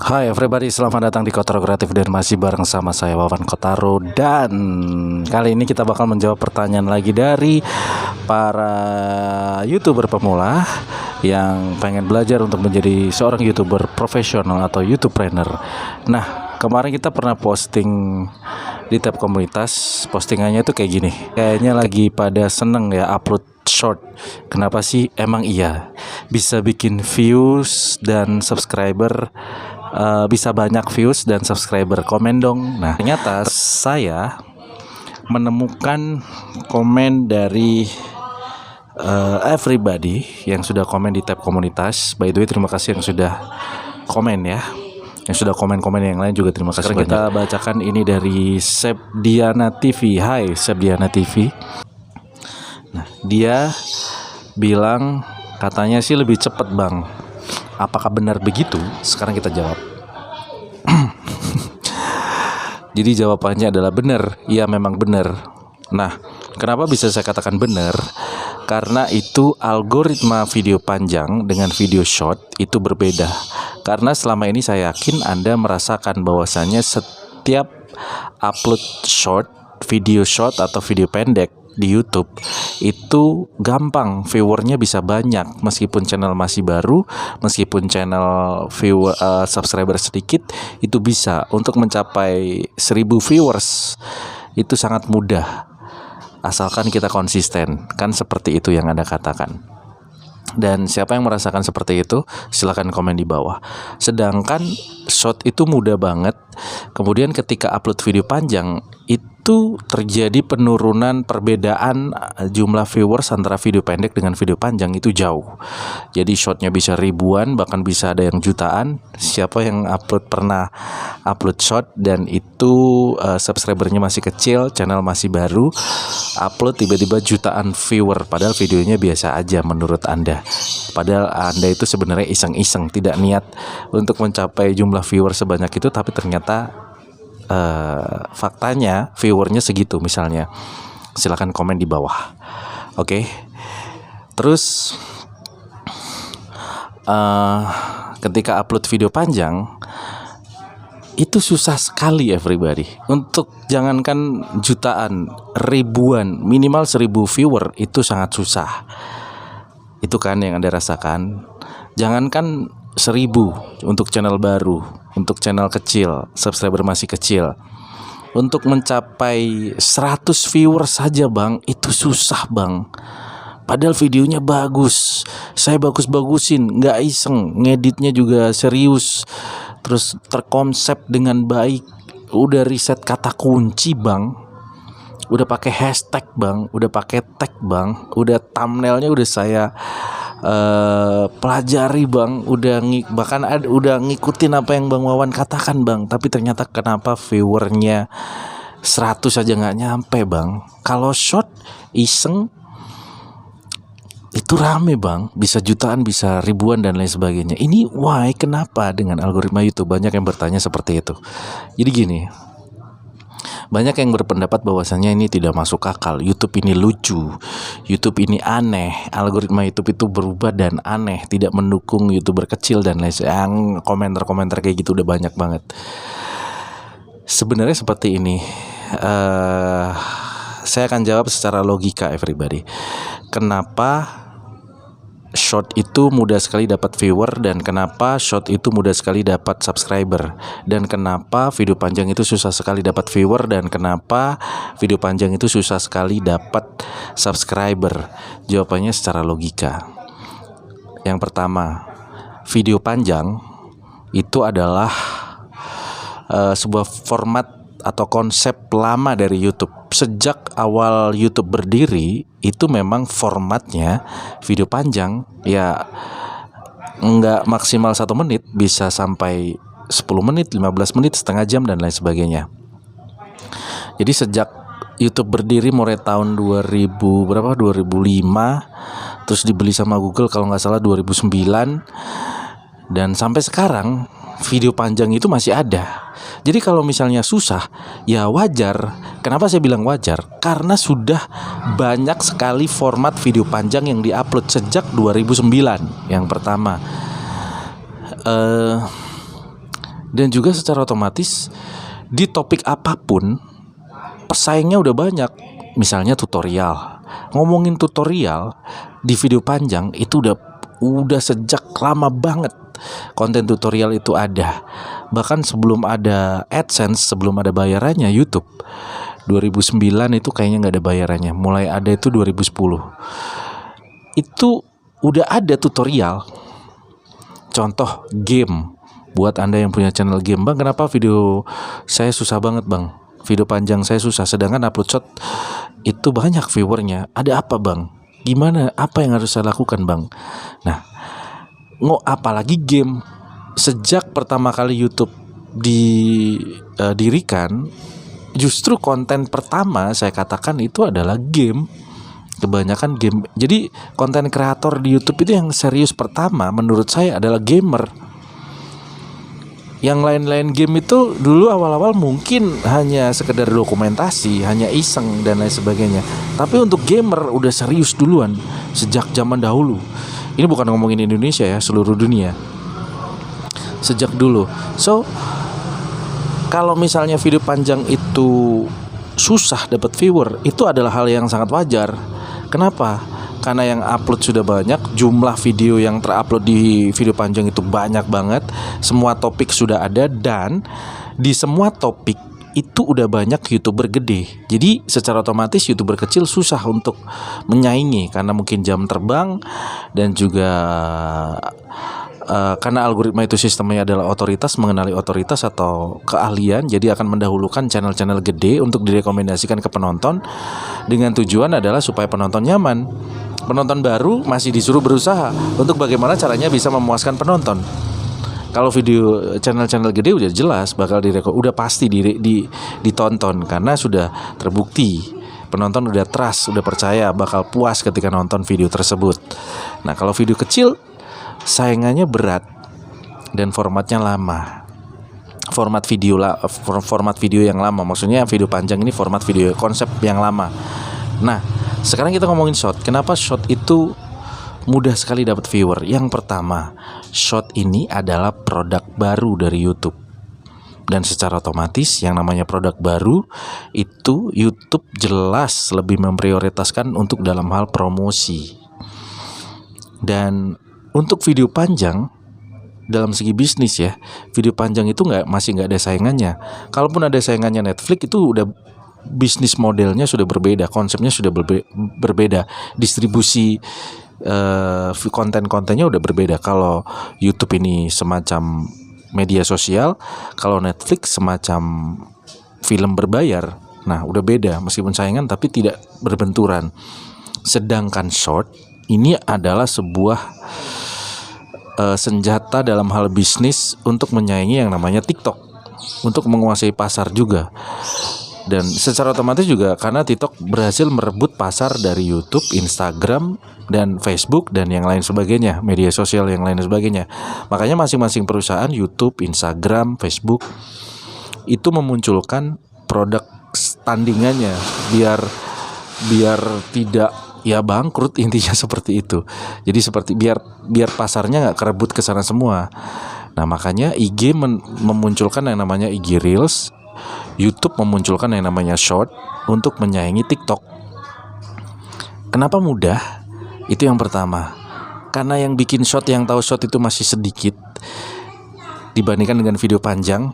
Hai everybody, selamat datang di Kotaro Kreatif dan masih bareng sama saya Wawan Kotaro. Dan kali ini kita bakal menjawab pertanyaan lagi dari para YouTuber pemula yang pengen belajar untuk menjadi seorang YouTuber profesional atau YouTubepreneur. Nah, kemarin kita pernah posting di tab komunitas, postingannya tuh kayak gini. Kayaknya lagi pada seneng ya upload short. Kenapa sih? Emang iya, bisa bikin views dan subscriber, bisa banyak views dan subscriber. Komen dong. Nah, ternyata saya menemukan komen dari everybody yang sudah komen di tab komunitas. By the way, terima kasih yang sudah komen ya. Yang sudah komen-komen yang lain juga terima kasih banyak. Kita bacakan ini dari Sepdiana TV. Hai Sepdiana TV. Nah, dia bilang katanya sih lebih cepat bang. Apakah benar begitu? Sekarang kita jawab. Jadi jawabannya adalah benar. Iya memang benar. Nah, kenapa bisa saya katakan benar? Karena itu algoritma video panjang dengan video short itu berbeda. Karena selama ini saya yakin Anda merasakan bahwasannya setiap upload short, video short atau video pendek di YouTube itu gampang, viewernya bisa banyak meskipun channel masih baru, meskipun channel subscriber sedikit, itu bisa untuk mencapai 1000 viewers itu sangat mudah asalkan kita konsisten. Kan seperti itu yang Anda katakan. Dan siapa yang merasakan seperti itu, silakan komen di bawah. Sedangkan short itu mudah banget. Kemudian ketika upload video panjang itu terjadi penurunan perbedaan jumlah viewers antara video pendek dengan video panjang itu jauh. Jadi shortnya bisa ribuan, bahkan bisa ada yang jutaan. Siapa yang pernah upload short dan itu subscribernya masih kecil, channel masih baru, upload tiba-tiba jutaan viewer, padahal videonya biasa aja menurut Anda. Padahal Anda itu sebenarnya iseng-iseng, tidak niat untuk mencapai jumlah viewer sebanyak itu, tapi ternyata faktanya viewernya segitu misalnya. Silakan komen di bawah. Oke. Terus ketika upload video panjang itu susah sekali everybody. Untuk jangankan jutaan, ribuan, minimal 1000 viewer itu sangat susah. Itu kan yang Anda rasakan. Jangankan 1000 untuk channel baru, untuk channel kecil, subscriber masih kecil. Untuk mencapai 100 viewers saja bang, itu susah bang. Padahal videonya bagus, saya bagus-bagusin, nggak iseng, ngeditnya juga serius, terus terkonsep dengan baik, udah riset kata kunci bang, udah pakai hashtag bang, udah pakai tag bang, udah thumbnailnya udah saya pelajari bang, bahkan udah ngikutin apa yang Bang Wawan katakan bang. Tapi ternyata kenapa viewernya 100 aja nggak nyampe bang. Kalau short iseng itu rame bang, bisa jutaan, bisa ribuan dan lain sebagainya. Ini why, kenapa dengan algoritma YouTube? Banyak yang bertanya seperti itu. Jadi gini, banyak yang berpendapat bahwasannya ini tidak masuk akal, YouTube ini lucu, YouTube ini aneh, algoritma YouTube itu berubah dan aneh, tidak mendukung YouTuber kecil dan lain sebagainya. Komentar-komentar kayak gitu udah banyak banget. Sebenarnya seperti ini, saya akan jawab secara logika everybody. Kenapa short itu mudah sekali dapat viewer, dan kenapa short itu mudah sekali dapat subscriber, dan kenapa video panjang itu susah sekali dapat viewer, dan kenapa video panjang itu susah sekali dapat subscriber? Jawabannya secara logika. Yang pertama, video panjang itu adalah sebuah format atau konsep lama dari YouTube. Sejak awal YouTube berdiri itu memang formatnya video panjang, ya nggak maksimal 1 menit, bisa sampai 10 menit, 15 menit, setengah jam dan lain sebagainya. Jadi sejak YouTube berdiri mulai tahun 2005, terus dibeli sama Google kalau nggak salah 2009, dan sampai sekarang video panjang itu masih ada. Jadi kalau misalnya susah, ya wajar. Kenapa saya bilang wajar? Karena sudah banyak sekali format video panjang yang diupload sejak 2009. Yang pertama, Dan juga secara otomatis di topik apapun pesaingnya udah banyak. Misalnya tutorial. Ngomongin tutorial di video panjang itu udah sejak lama banget. Konten tutorial itu ada. Bahkan sebelum ada AdSense, sebelum ada bayarannya YouTube. 2009 itu kayaknya nggak ada bayarannya. Mulai ada itu 2010. Itu udah ada tutorial. Contoh game. Buat Anda yang punya channel game, Bang, kenapa video saya susah banget, Bang? Video panjang saya susah, sedangkan upload short itu banyak viewernya. Ada apa, Bang? Gimana? Apa yang harus saya lakukan, Bang? Nah, apalagi game. Sejak pertama kali YouTube didirikan, justru konten pertama saya katakan itu adalah game. Kebanyakan game. Jadi konten kreator di YouTube itu yang serius pertama menurut saya adalah gamer. Yang lain-lain game itu dulu awal-awal mungkin hanya sekedar dokumentasi, hanya iseng dan lain sebagainya. Tapi untuk gamer udah serius duluan sejak zaman dahulu. Ini bukan ngomongin Indonesia ya, seluruh dunia. Sejak dulu. So, kalau misalnya video panjang itu susah dapat viewer, itu adalah hal yang sangat wajar. Kenapa? Karena yang upload sudah banyak, jumlah video yang terupload di video panjang itu banyak banget. Semua topik sudah ada, dan di semua topik itu udah banyak YouTuber gede. Jadi secara otomatis YouTuber kecil susah untuk menyaingi karena mungkin jam terbang dan juga karena algoritma itu sistemnya adalah otoritas, mengenali otoritas atau keahlian, jadi akan mendahulukan channel-channel gede untuk direkomendasikan ke penonton dengan tujuan adalah supaya penonton nyaman. Penonton baru masih disuruh berusaha untuk bagaimana caranya bisa memuaskan penonton. Kalau video channel-channel gede udah jelas bakal udah pasti ditonton karena sudah terbukti. Penonton udah trust, udah percaya bakal puas ketika nonton video tersebut. Nah, kalau video kecil saingannya berat dan formatnya lama. Format video yang lama, maksudnya video panjang ini format video konsep yang lama. Nah, sekarang kita ngomongin short. Kenapa short itu mudah sekali dapat viewer? Yang pertama, short ini adalah produk baru dari YouTube. Dan secara otomatis yang namanya produk baru itu YouTube jelas lebih memprioritaskan untuk dalam hal promosi. Dan untuk video panjang dalam segi bisnis ya, video panjang itu masih nggak ada saingannya. Kalaupun ada saingannya Netflix, itu udah bisnis modelnya sudah berbeda, konsepnya sudah berbeda, distribusi konten-kontennya udah berbeda. Kalau YouTube ini semacam media sosial, kalau Netflix semacam film berbayar. Nah, udah beda, meskipun saingan tapi tidak berbenturan. Sedangkan short ini adalah sebuah senjata dalam hal bisnis untuk menyaingi yang namanya TikTok, untuk menguasai pasar juga. Dan secara otomatis juga karena TikTok berhasil merebut pasar dari YouTube, Instagram, dan Facebook dan yang lain sebagainya, media sosial yang lain sebagainya. Makanya masing-masing perusahaan YouTube, Instagram, Facebook itu memunculkan produk tandingannya biar tidak ya bangkrut, intinya seperti itu. Jadi seperti biar pasarnya nggak kerebut ke sana semua. Nah, makanya IG memunculkan yang namanya IG Reels, YouTube memunculkan yang namanya short untuk menyaingi TikTok. Kenapa mudah? Itu yang pertama. Karena yang bikin short, yang tahu short itu masih sedikit dibandingkan dengan video panjang,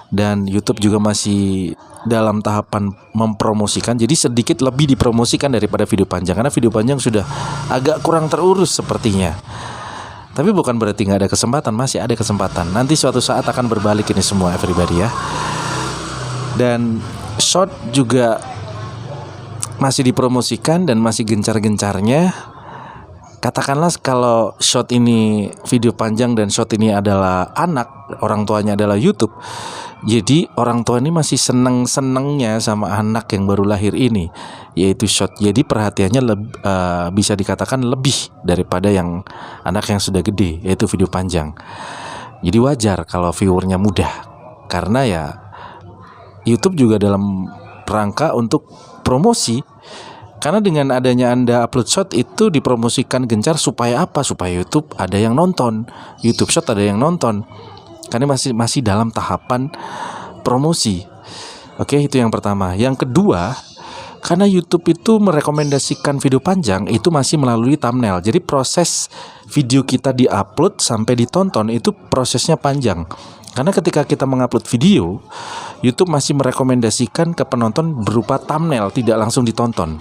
dan YouTube juga masih dalam tahapan mempromosikan. Jadi sedikit lebih dipromosikan daripada video panjang, karena video panjang sudah agak kurang terurus sepertinya. Tapi bukan berarti nggak ada kesempatan, masih ada kesempatan. Nanti suatu saat akan berbalik ini semua, everybody ya. Dan short juga masih dipromosikan dan masih gencar-gencarnya. Katakanlah kalau short ini video panjang dan short ini adalah anak, orang tuanya adalah YouTube. Jadi orang tua ini masih seneng-senengnya sama anak yang baru lahir ini, yaitu short. Jadi perhatiannya bisa dikatakan lebih daripada yang anak yang sudah gede, yaitu video panjang. Jadi wajar kalau viewernya mudah, karena ya YouTube juga dalam rangka untuk promosi. Karena dengan adanya Anda upload short itu dipromosikan gencar supaya apa? Supaya YouTube ada yang nonton, YouTube short ada yang nonton. karena masih dalam tahapan promosi. Oke, itu yang pertama. Yang kedua, karena YouTube itu merekomendasikan video panjang itu masih melalui thumbnail. Jadi proses video kita diupload sampai ditonton itu prosesnya panjang. Karena ketika kita mengupload video, YouTube masih merekomendasikan ke penonton berupa thumbnail, tidak langsung ditonton.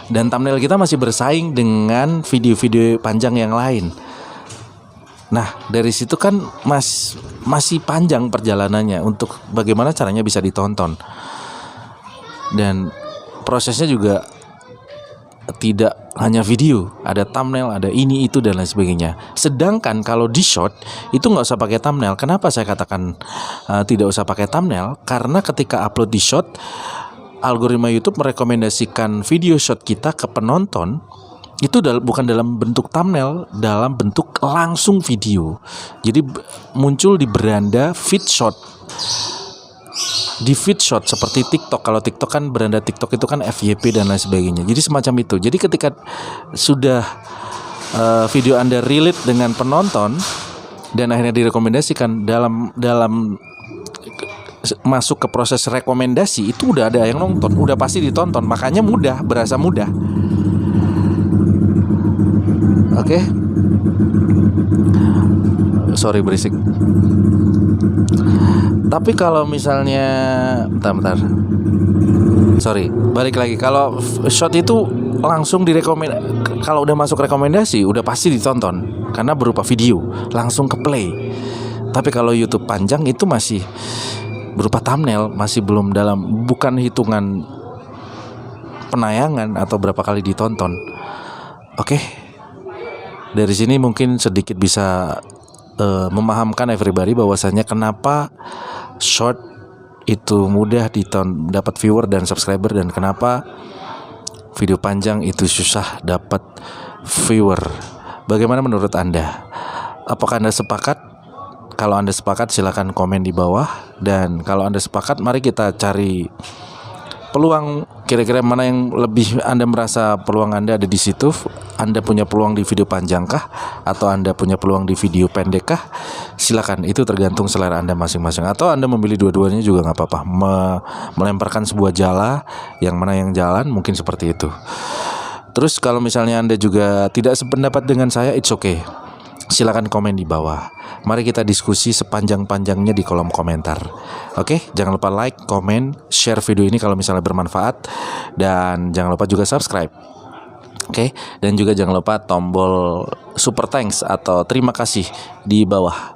Dan thumbnail kita masih bersaing dengan video-video panjang yang lain. Nah, dari situ kan masih panjang perjalanannya untuk bagaimana caranya bisa ditonton. Dan prosesnya juga tidak hanya video, ada thumbnail, ada ini itu dan lain sebagainya. Sedangkan kalau di short itu nggak usah pakai thumbnail. Kenapa saya katakan tidak usah pakai thumbnail? Karena ketika upload di short, algoritma YouTube merekomendasikan video short kita ke penonton itu bukan dalam bentuk thumbnail, dalam bentuk langsung video. Jadi muncul di beranda feed short. Di feed short seperti TikTok. Kalau TikTok kan beranda TikTok itu kan FYP dan lain sebagainya. Jadi semacam itu. Jadi ketika sudah video Anda relate dengan penonton dan akhirnya direkomendasikan dalam masuk ke proses rekomendasi, itu udah ada yang nonton, udah pasti ditonton. Makanya mudah, berasa mudah. Oke. Sorry berisik. Tapi kalau misalnya bentar. Sorry, balik lagi. Kalau short itu langsung direkomendasi. Kalau udah masuk rekomendasi, udah pasti ditonton karena berupa video, langsung ke play. Tapi kalau YouTube panjang itu masih berupa thumbnail, masih belum bukan hitungan penayangan atau berapa kali ditonton. Oke. Dari sini mungkin sedikit bisa memahamkan everybody bahwasanya kenapa short itu mudah dapat viewer dan subscriber, dan kenapa video panjang itu susah dapat viewer. Bagaimana menurut Anda? Apakah Anda sepakat? Kalau Anda sepakat silakan komen di bawah, dan kalau Anda sepakat mari kita cari peluang, kira-kira mana yang lebih Anda merasa peluang Anda ada di situ. Anda punya peluang di video panjang kah atau Anda punya peluang di video pendek kah? Silakan, itu tergantung selera Anda masing-masing. Atau Anda memilih dua-duanya juga nggak apa-apa. Melemparkan sebuah jala, yang mana yang jalan, mungkin seperti itu. Terus kalau misalnya Anda juga tidak sependapat dengan saya, it's okay. Silakan komen di bawah. Mari kita diskusi sepanjang-panjangnya di kolom komentar. Oke, jangan lupa like, komen, share video ini kalau misalnya bermanfaat, dan jangan lupa juga subscribe. Oke, dan juga jangan lupa tombol super thanks atau terima kasih di bawah.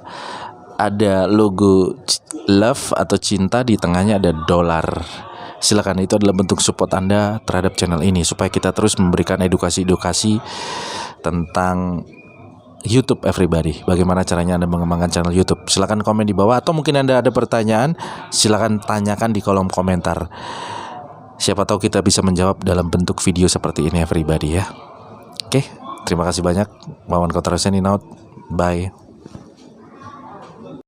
Ada logo love atau cinta, di tengahnya ada dolar. Silakan, itu adalah bentuk support Anda terhadap channel ini supaya kita terus memberikan edukasi-edukasi tentang YouTube everybody. Bagaimana caranya Anda mengembangkan channel YouTube? Silakan komen di bawah, atau mungkin Anda ada pertanyaan, silakan tanyakan di kolom komentar. Siapa tahu kita bisa menjawab dalam bentuk video seperti ini everybody ya. Oke, terima kasih banyak. Wawan Kotrasen out. Bye.